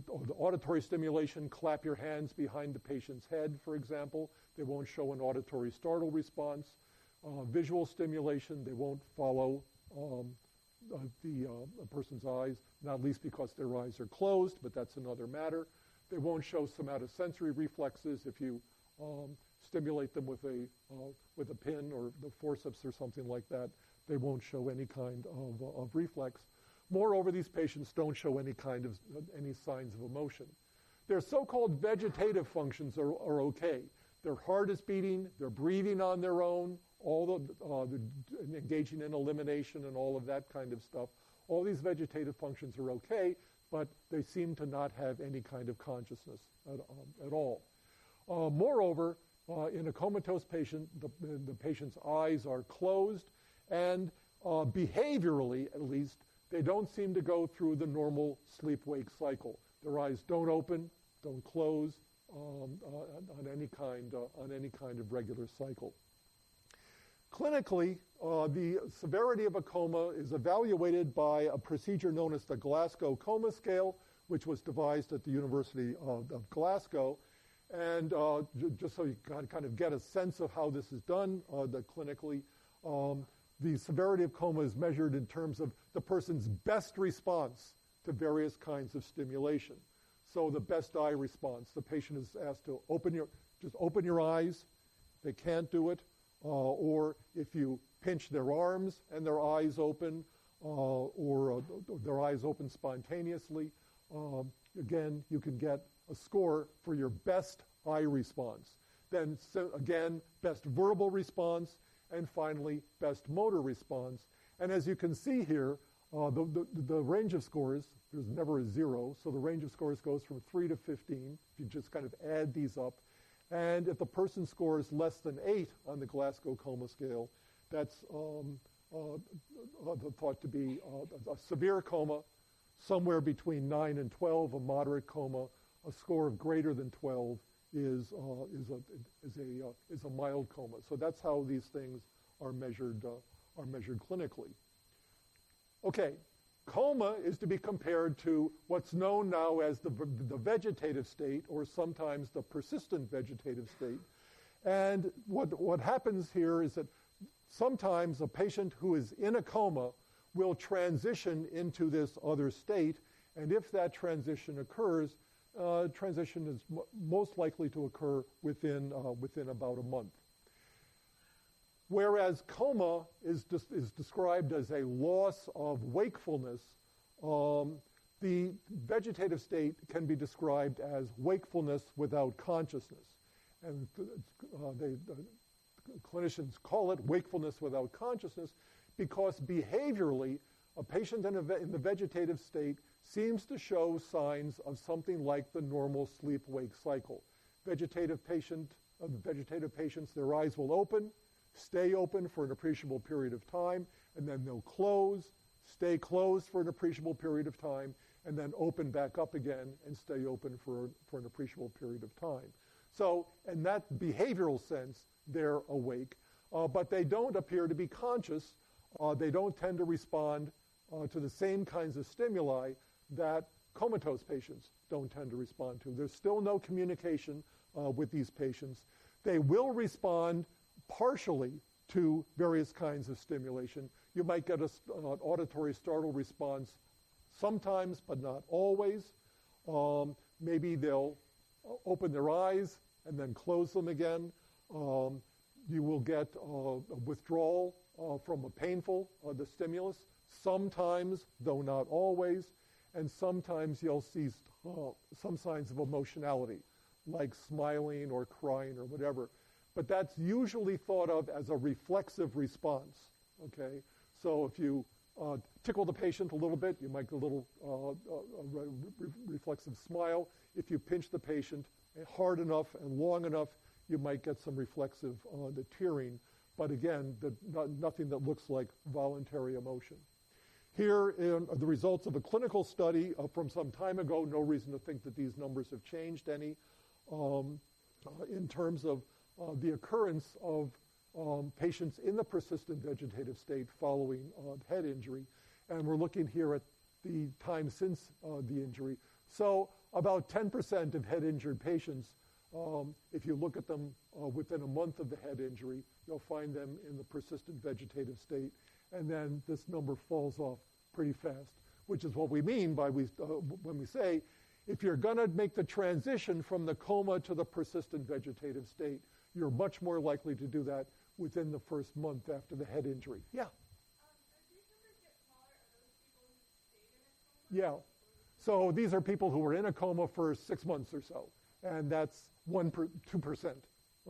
the auditory stimulation, clap your hands behind the patient's head, for example. They won't show an auditory startle response. Visual stimulation, they won't follow the person's eyes, not least because their eyes are closed, but that's another matter. They won't show somatosensory reflexes. If you stimulate them with a pin or the forceps or something like that, they won't show any kind of reflex. Moreover, these patients don't show any signs of emotion. Their so-called vegetative functions are okay. Their heart is beating, they're breathing on their own, they're engaging in elimination and all of that kind of stuff. All these vegetative functions are okay, but they seem to not have any kind of consciousness at all. Moreover, in a comatose patient, the patient's eyes are closed, and behaviorally, at least, they don't seem to go through the normal sleep-wake cycle. Their eyes don't open, don't close on any kind of regular cycle. Clinically, the severity of a coma is evaluated by a procedure known as the Glasgow Coma Scale, which was devised at the University of Glasgow. And just so you can kind of get a sense of how this is done clinically, the severity of coma is measured in terms of the person's best response to various kinds of stimulation. So the best eye response, the patient is asked to open your eyes. They can't do it. Or if you pinch their arms and their eyes open, or their eyes open spontaneously, again, you can get a score for your best eye response. Then again, best verbal response, and finally, best motor response. And as you can see here, the range of scores, there's never a 0, so the range of scores goes from 3 to 15, if you just kind of add these up. And if the person scores less than 8 on the Glasgow Coma Scale, that's thought to be a severe coma, somewhere between 9 and 12, a moderate coma. A score of greater than 12 is a mild coma. So that's how these things are measured clinically. Okay, coma is to be compared to what's known now as the vegetative state, or sometimes the persistent vegetative state. And what happens here is that sometimes a patient who is in a coma will transition into this other state, and if that transition occurs, transition is most likely to occur within about a month. Whereas coma is described as a loss of wakefulness, the vegetative state can be described as wakefulness without consciousness. And clinicians call it wakefulness without consciousness because behaviorally, a patient in the vegetative state seems to show signs of something like the normal sleep-wake cycle. Vegetative patients, their eyes will open, stay open for an appreciable period of time, and then they'll close, stay closed for an appreciable period of time, and then open back up again and stay open for an appreciable period of time. So in that behavioral sense, they're awake, but they don't appear to be conscious. They don't tend to respond to the same kinds of stimuli that comatose patients don't tend to respond to. There's still no communication with these patients. They will respond partially to various kinds of stimulation. You might get an auditory startle response sometimes, but not always. Maybe they'll open their eyes and then close them again. You will get a withdrawal from the stimulus, sometimes, though not always, and sometimes you'll see some signs of emotionality, like smiling or crying or whatever. But that's usually thought of as a reflexive response, okay? So if you tickle the patient a little bit, you might get a little reflexive smile. If you pinch the patient hard enough and long enough, you might get some reflexive tearing. But again, nothing that looks like voluntary emotion. Here are the results of a clinical study from some time ago. No reason to think that these numbers have changed any in terms of the occurrence of patients in the persistent vegetative state following head injury. And we're looking here at the time since the injury. So about 10% of head-injured patients, if you look at them within a month of the head injury, you'll find them in the persistent vegetative state, and then this number falls off pretty fast, which is what we mean by when we say, if you're going to make the transition from the coma to the persistent vegetative state, you're much more likely to do that within the first month after the head injury. Yeah? These numbers get smaller? Are those people who stayed in a coma? Yeah. So these are people who were in a coma for 6 months or so, and that's 2%,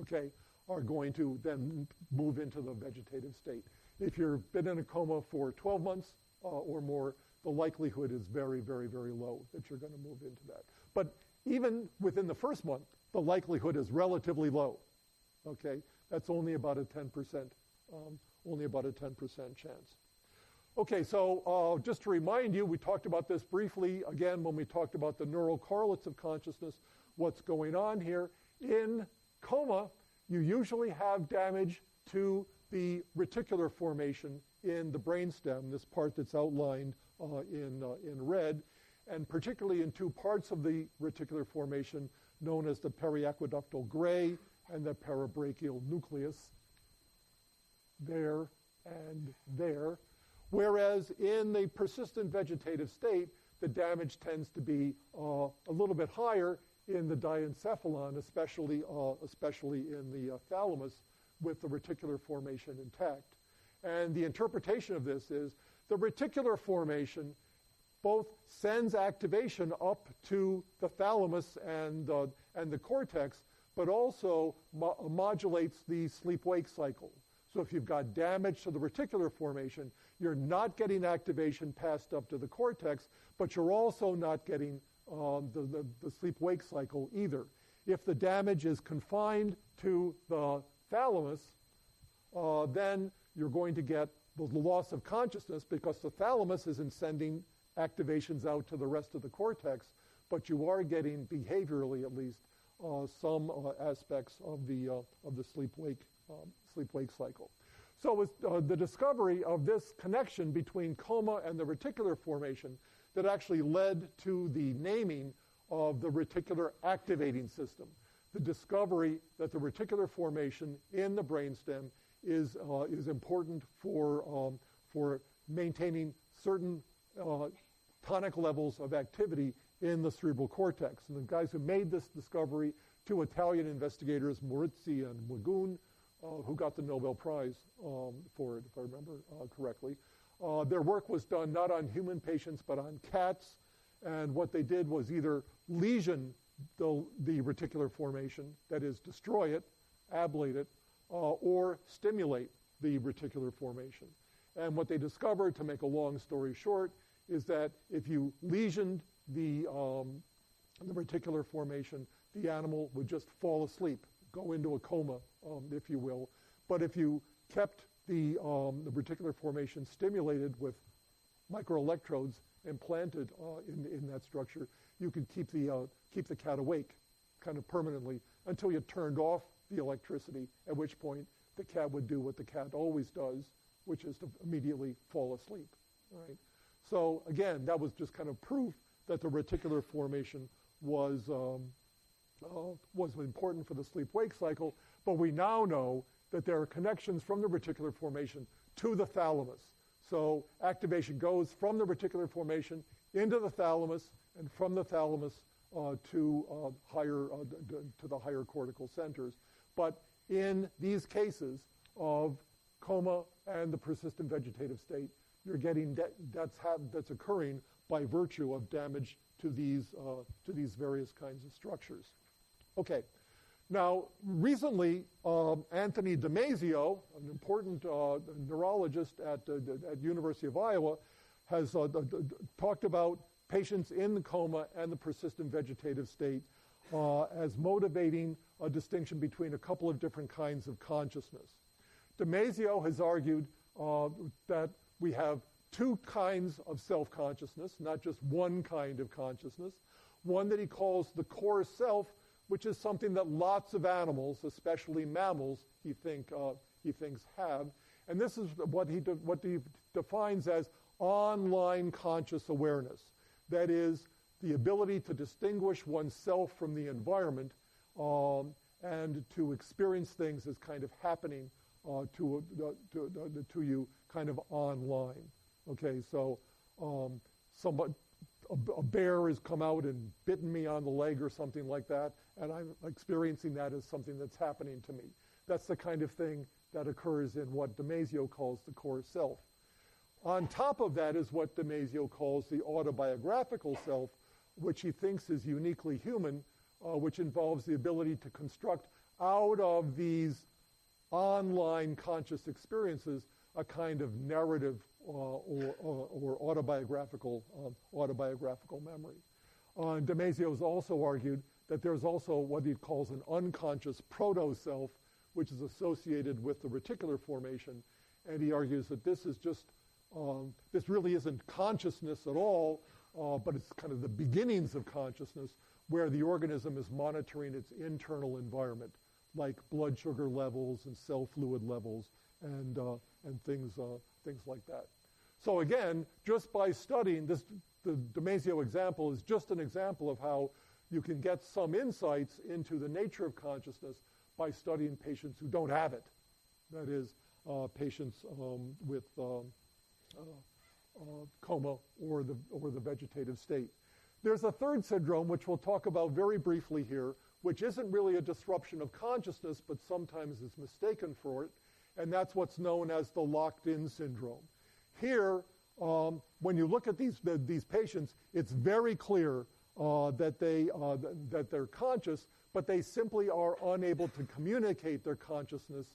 okay, are going to then move into the vegetative state. If you've been in a coma for 12 months or more, the likelihood is very, very, very low that you're going to move into that. But even within the first month, the likelihood is relatively low, okay? That's only about a 10%, chance. Okay, so just to remind you, we talked about this briefly, again, when we talked about the neural correlates of consciousness, what's going on here. In coma, you usually have damage to the reticular formation in the brainstem, this part that's outlined in red, and particularly in two parts of the reticular formation known as the periaqueductal gray and the parabrachial nucleus, there and there. Whereas in the persistent vegetative state, the damage tends to be a little bit higher in the diencephalon, especially in the thalamus, with the reticular formation intact. And the interpretation of this is the reticular formation both sends activation up to the thalamus and the cortex, but also modulates the sleep-wake cycle. So if you've got damage to the reticular formation, you're not getting activation passed up to the cortex, but you're also not getting the sleep-wake cycle either. If the damage is confined to the thalamus, then you're going to get the loss of consciousness because the thalamus isn't sending activations out to the rest of the cortex, but you are getting, behaviorally at least, some aspects of the sleep-wake cycle. So it was the discovery of this connection between coma and the reticular formation that actually led to the naming of the reticular activating system. The discovery that the reticular formation in the brainstem is important for maintaining certain tonic levels of activity in the cerebral cortex. And the guys who made this discovery, two Italian investigators, Morizzi and Wagun, who got the Nobel Prize for it, if I remember correctly. Their work was done not on human patients, but on cats. And what they did was either lesion the reticular formation, that is, destroy it, ablate it, or stimulate the reticular formation. And what they discovered, to make a long story short, is that if you lesioned the reticular formation, the animal would just fall asleep, go into a coma, if you will. But if you kept the reticular formation stimulated with microelectrodes implanted in that structure, you could keep the cat awake kind of permanently until you turned off the electricity, at which point the cat would do what the cat always does, which is to immediately fall asleep. Right? So again, that was just kind of proof that the reticular formation was important for the sleep-wake cycle, but we now know that there are connections from the reticular formation to the thalamus. So activation goes from the reticular formation into the thalamus, and from the thalamus to the higher cortical centers. But in these cases of coma and the persistent vegetative state, you're getting that's occurring by virtue of damage to these various kinds of structures. Okay. Now, recently, Anthony Damasio, an important neurologist at University of Iowa, has talked about patients in the coma and the persistent vegetative state as motivating a distinction between a couple of different kinds of consciousness. Damasio has argued that we have two kinds of self-consciousness, not just one kind of consciousness. One that he calls the core self, which is something that lots of animals, especially mammals, he thinks have. And this is what he defines as online conscious awareness. That is, the ability to distinguish oneself from the environment and to experience things as kind of happening to you kind of online. Okay, so a bear has come out and bitten me on the leg or something like that, and I'm experiencing that as something that's happening to me. That's the kind of thing that occurs in what Damasio calls the core self. On top of that is what Damasio calls the autobiographical self, which he thinks is uniquely human, which involves the ability to construct out of these online conscious experiences a kind of narrative or autobiographical memory. Damasio has also argued that there's also what he calls an unconscious proto-self, which is associated with the reticular formation, and he argues that this is just this really isn't consciousness at all, but it's kind of the beginnings of consciousness, where the organism is monitoring its internal environment, like blood sugar levels and cell fluid levels and things like that. So again, just by studying this, the Damasio example is just an example of how you can get some insights into the nature of consciousness by studying patients who don't have it. That is, patients with coma or the vegetative state. There's a third syndrome, which we'll talk about very briefly here, which isn't really a disruption of consciousness, but sometimes is mistaken for it, and that's what's known as the locked-in syndrome. Here, when you look at these patients, it's very clear that they're conscious, but they simply are unable to communicate their consciousness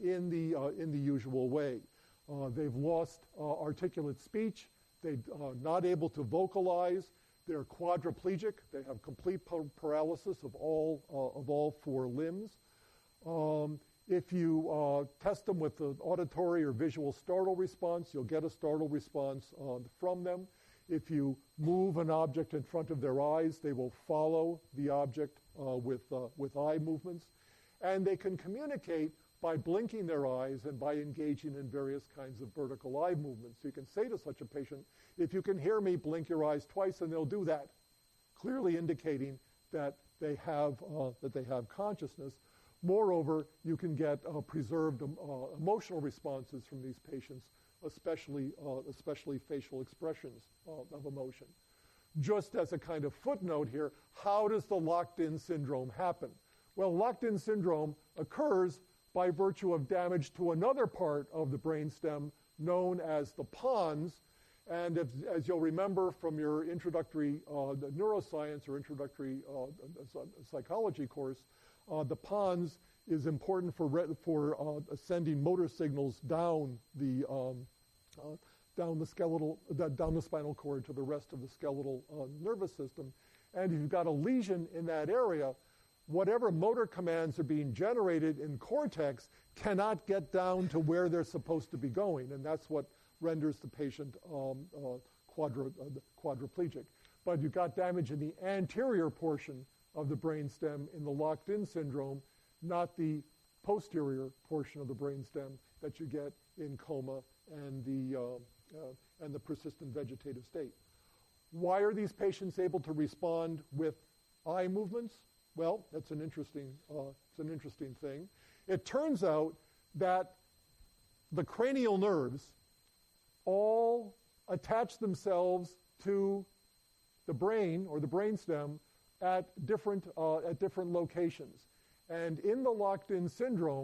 in the usual way. They've lost articulate speech. They're not able to vocalize. They're quadriplegic. They have complete paralysis of all four limbs. If you test them with the auditory or visual startle response, you'll get a startle response from them. If you move an object in front of their eyes, they will follow the object with eye movements. And they can communicate by blinking their eyes and by engaging in various kinds of vertical eye movements. You can say to such a patient, if you can hear me, blink your eyes twice, and they'll do that, clearly indicating that they have consciousness. Moreover, you can get preserved emotional responses from these patients, especially facial expressions of emotion. Just as a kind of footnote here, how does the locked-in syndrome happen? Well, locked-in syndrome occurs by virtue of damage to another part of the brainstem known as the pons. And as you'll remember from your introductory neuroscience or introductory psychology course, the pons is important for sending motor signals down the spinal cord to the rest of the skeletal nervous system. And if you've got a lesion in that area, whatever motor commands are being generated in cortex cannot get down to where they're supposed to be going, and that's what renders the patient quadriplegic. But you've got damage in the anterior portion of the brainstem in the locked-in syndrome, not the posterior portion of the brainstem that you get in coma and the persistent vegetative state. Why are these patients able to respond with eye movements? Well, that's an interesting thing. It turns out that the cranial nerves all attach themselves to the brain or the brainstem at different locations. And in the locked-in syndrome,